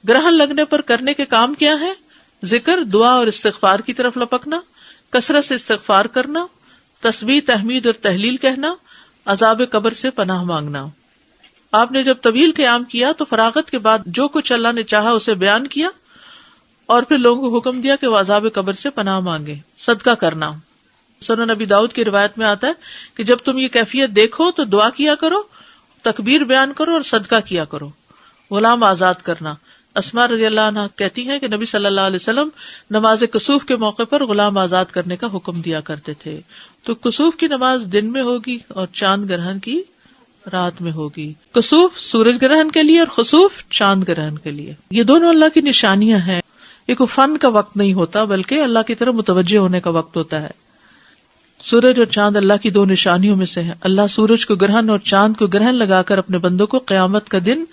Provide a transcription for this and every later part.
گرہن لگنے پر کرنے کے کام کیا ہے؟ ذکر، دعا اور استغفار کی طرف لپکنا، کثرت سے استغفار کرنا، تسبیح، تحمید اور تہلیل کہنا، عذاب قبر سے پناہ مانگنا۔ آپ نے جب طویل قیام کیا تو فراغت کے بعد جو کچھ اللہ نے چاہا اسے بیان کیا اور پھر لوگوں کو حکم دیا کہ وہ عذاب قبر سے پناہ مانگے۔ صدقہ کرنا، سنن نبی داؤد کی روایت میں آتا ہے کہ جب تم یہ کیفیت دیکھو تو دعا کیا کرو، تکبیر بیان کرو اور صدقہ کیا کرو۔ غلام آزاد کرنا، اسماء رضی اللہ عنہ کہتی ہیں کہ نبی صلی اللہ علیہ وسلم نماز کسوف کے موقع پر غلام آزاد کرنے کا حکم دیا کرتے تھے۔ تو کسوف کی نماز دن میں ہوگی اور چاند گرہن کی رات میں ہوگی۔ کسوف سورج گرہن کے لیے اور خسوف چاند گرہن کے لیے۔ یہ دونوں اللہ کی نشانیاں ہیں۔ یہ کوئی فن کا وقت نہیں ہوتا بلکہ اللہ کی طرف متوجہ ہونے کا وقت ہوتا ہے۔ سورج اور چاند اللہ کی دو نشانیوں میں سے ہیں۔ اللہ سورج کو گرہن اور چاند کو گرہن لگا کر اپنے بندوں کو قیامت کا دن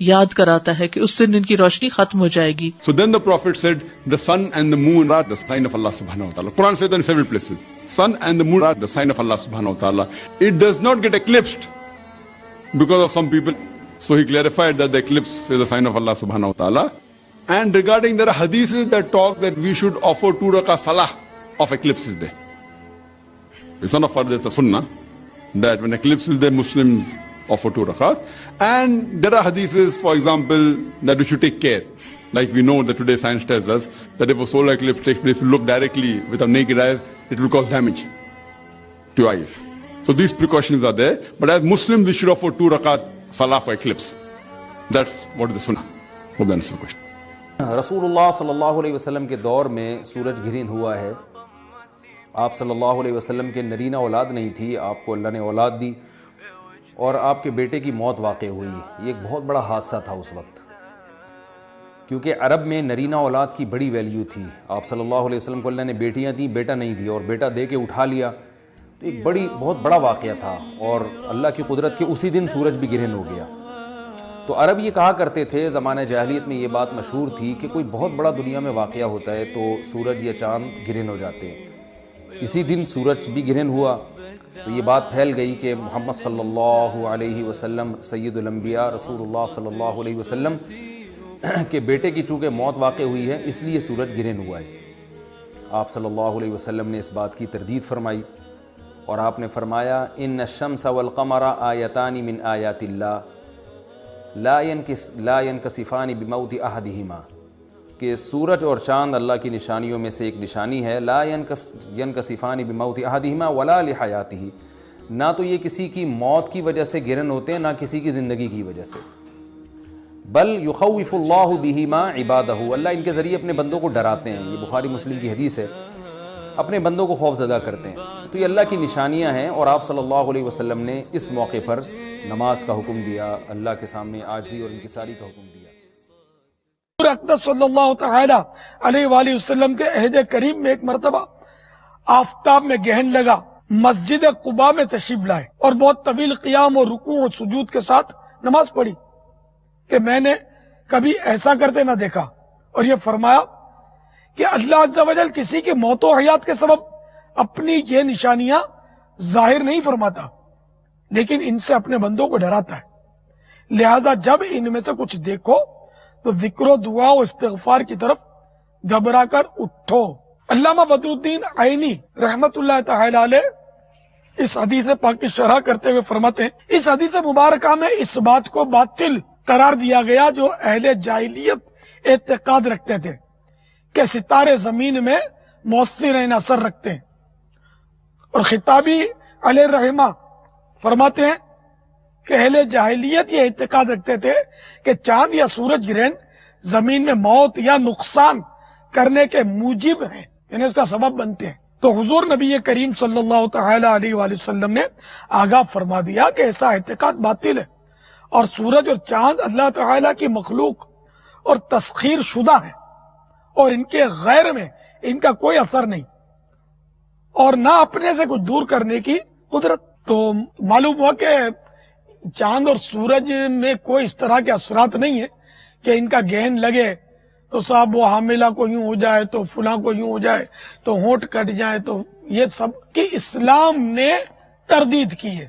یاد کراتا ہے کہ اس دن ان کی روشنی ختم ہو جائے گی۔ So then the Prophet said, the sun and the moon are the sign of Allah subhanahu wa ta'ala. Quran says that in several places. Sun and the moon are the sign of Allah subhanahu wa ta'ala. It does not get eclipsed because of some people. So he clarified that the eclipse is a sign of Allah subhanahu wa ta'ala. And regarding there are hadiths that talk that we should offer 2 rakah salah of eclipses there. It's not a fard, it's a sunnah, that when eclipse is there, Muslims offer 2 rakat. And there are hadiths, for example, that we should take care. Like we know that today science tells us that if a solar eclipse takes place, if you look directly with our naked eyes, it will cause damage to your eyes. So these precautions are there. But as Muslims, we should offer 2 rakat salah for eclipse. That's what is the sunnah. Hope that answers the question. رسول اللہ صلی اللہ علیہ وسلم کے دور میں سورج گرہن ہوا ہے۔ آپ صلی اللہ علیہ وسلم کے نرینہ اولاد نہیں تھی، آپ کو اللہ نے اولاد دی اور آپ کے بیٹے کی موت واقع ہوئی۔ یہ ایک بہت بڑا حادثہ تھا اس وقت، کیونکہ عرب میں نرینہ اولاد کی بڑی ویلیو تھی۔ آپ صلی اللہ علیہ وسلم کو اللہ نے بیٹیاں دیں، بیٹا نہیں دی، اور بیٹا دے کے اٹھا لیا، تو ایک بہت بڑا واقعہ تھا، اور اللہ کی قدرت کے اسی دن سورج بھی گرہن ہو گیا۔ تو عرب یہ کہا کرتے تھے، زمانہ جاہلیت میں یہ بات مشہور تھی کہ کوئی بہت بڑا دنیا میں واقعہ ہوتا ہے تو سورج یا چاند گرہن ہو جاتے ہیں۔ اسی دن سورج بھی گرہن ہوا تو یہ بات پھیل گئی کہ محمد صلی اللہ علیہ وسلم سید الانبیاء رسول اللہ صلی اللہ علیہ وسلم کے بیٹے کی چونکہ موت واقع ہوئی ہے اس لیے سورج گرہن ہوا ہے۔ آپ صلی اللہ علیہ وسلم نے اس بات کی تردید فرمائی اور آپ نے ان الشمس والقمر آیتان من آیات اللہ لا ينکسفان بموت احدہما، کہ سورج اور چاند اللہ کی نشانیوں میں سے ایک نشانی ہے، لا ينکسفان بموت احدہما ولا لحیاتہ، نہ تو یہ کسی کی موت کی وجہ سے گرہن ہوتے ہیں نہ کسی کی زندگی کی وجہ سے، بل یخوف اللہ بہما عبادہ، اللہ ان کے ذریعے اپنے بندوں کو ڈراتے ہیں۔ یہ بخاری مسلم کی حدیث ہے، اپنے بندوں کو خوف زدہ کرتے ہیں۔ تو یہ اللہ کی نشانیاں ہیں، اور آپ صلی اللہ علیہ وسلم نے اس موقع پر نماز کا حکم دیا، اللہ کے سامنے عاجزی اور انکساری کا حکم دیا۔ اقدس صلی اللہ تعالی علیہ وآلہ وسلم کے عہد کریم میں ایک مرتبہ آفتاب میں گہن لگا، مسجد قباء میں تشریف لائے اور بہت طویل قیام اور رکوع اور سجود کے ساتھ نماز پڑھی کہ میں نے کبھی ایسا کرتے نہ دیکھا، اور یہ فرمایا کہ اللہ عز و جل کسی کے موت و حیات کے سبب اپنی یہ نشانیاں ظاہر نہیں فرماتا، لیکن ان سے اپنے بندوں کو ڈراتا ہے، لہذا جب ان میں سے کچھ دیکھو تو ذکر و دعا و استغفار کی طرف گھبرا کر اٹھو۔ علامہ بدر الدین عینی رحمت اللہ تعالی علیہ اس حدیث پاک کی شرح کرتے ہوئے فرماتے ہیں، اس حدیث مبارکہ میں اس بات کو باطل قرار دیا گیا جو اہل جاہلیت اعتقاد رکھتے تھے کہ ستارے زمین میں مؤثر اثر رکھتے ہیں، اور خطابی علیہ رحمہ فرماتے ہیں کہ اہل جاہلیت یہ اعتقاد رکھتے تھے کہ چاند یا سورج گرہن زمین میں موت یا نقصان کرنے کے موجب ہیں، یعنی اس کا سبب بنتے ہیں۔ تو حضور نبی کریم صلی اللہ تعالی علیہ وآلہ وسلم نے آگاہ فرما دیا کہ ایسا اعتقاد باطل ہے، اور سورج اور چاند اللہ تعالی کی مخلوق اور تسخیر شدہ ہیں، اور ان کے غیر میں ان کا کوئی اثر نہیں، اور نہ اپنے سے کچھ دور کرنے کی قدرت۔ تو معلوم ہوا کہ چاند اور سورج میں کوئی اس طرح کے اثرات نہیں ہیں کہ ان کا گہن لگے تو صاحب وہ حاملہ کو یوں ہو جائے تو فلاں کو یوں ہو جائے تو ہونٹ کٹ جائے، تو یہ سب کی اسلام نے تردید کی ہے،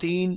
3